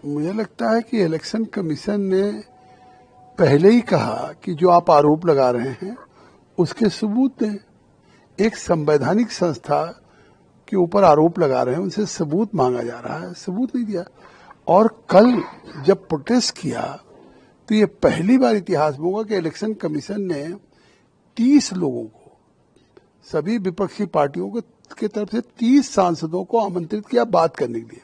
मुझे लगता है कि इलेक्शन कमीशन ने पहले ही कहा कि जो आप आरोप लगा रहे हैं उसके सबूत दें। एक संवैधानिक संस्था के ऊपर आरोप लगा रहे हैं, उनसे सबूत मांगा जा रहा है, सबूत नहीं दिया। और कल जब प्रोटेस्ट किया तो ये पहली बार इतिहास में होगा कि इलेक्शन कमीशन ने 30 लोगों को, सभी विपक्षी पार्टियों के तरफ से 30 सांसदों को आमंत्रित किया बात करने के लिए,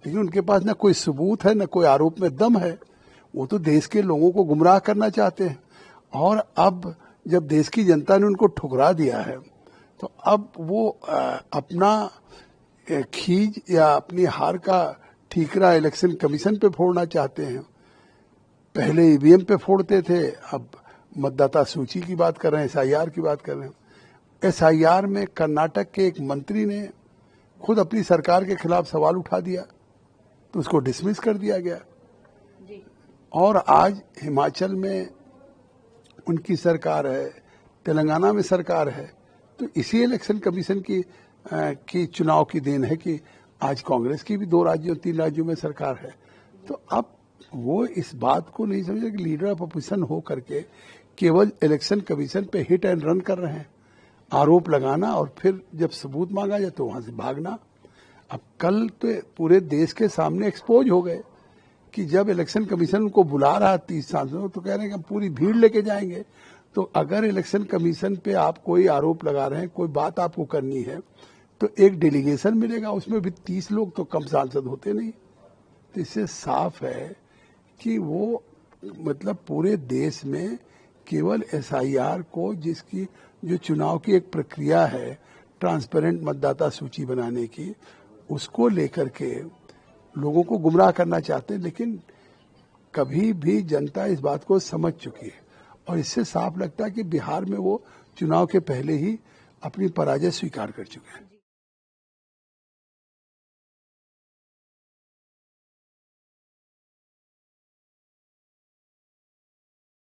लेकिन उनके पास न कोई सबूत है, न कोई आरोप में दम है। वो तो देश के लोगों को गुमराह करना चाहते हैं। और अब जब देश की जनता ने उनको ठुकरा दिया है तो अब वो अपना खींच या अपनी हार का ठीकरा इलेक्शन कमीशन पे फोड़ना चाहते हैं। पहले ईवीएम पे फोड़ते थे, अब मतदाता सूची की बात कर रहे हैं, एसआईआर की बात कर रहे हैं। एसआईआर में कर्नाटक के एक मंत्री ने खुद अपनी सरकार के खिलाफ सवाल उठा दिया तो उसको डिसमिस कर दिया गया। और आज हिमाचल में उनकी सरकार है, तेलंगाना में सरकार है, तो इसी इलेक्शन कमीशन की चुनाव की देन है कि आज कांग्रेस की भी 2 राज्यों 3 राज्यों में सरकार है। तो अब वो इस बात को नहीं समझे कि लीडर ऑफ अपोजिशन हो करके केवल इलेक्शन कमीशन पे हिट एंड रन कर रहे हैं, आरोप लगाना और फिर जब सबूत मांगा जाए तो वहां से भागना। अब कल तो पूरे देश के सामने एक्सपोज हो गए कि जब इलेक्शन कमीशन उनको बुला रहा 30 सांसदों तो कह रहे हैं कि हम पूरी भीड़ लेके जाएंगे। तो अगर इलेक्शन कमीशन पे आप कोई आरोप लगा रहे हैं, कोई बात आपको करनी है, तो एक डेलीगेशन मिलेगा, उसमें भी 30 लोग तो कम सांसद होते नहीं। तो इससे साफ है कि वो मतलब पूरे देश में केवल एसआईआर को, जिसकी जो चुनाव की एक प्रक्रिया है ट्रांसपेरेंट मतदाता सूची बनाने की, उसको लेकर के लोगों को गुमराह करना चाहते हैं। लेकिन कभी भी जनता इस बात को समझ चुकी है और इससे साफ लगता है कि बिहार में वो चुनाव के पहले ही अपनी पराजय स्वीकार कर चुके हैं।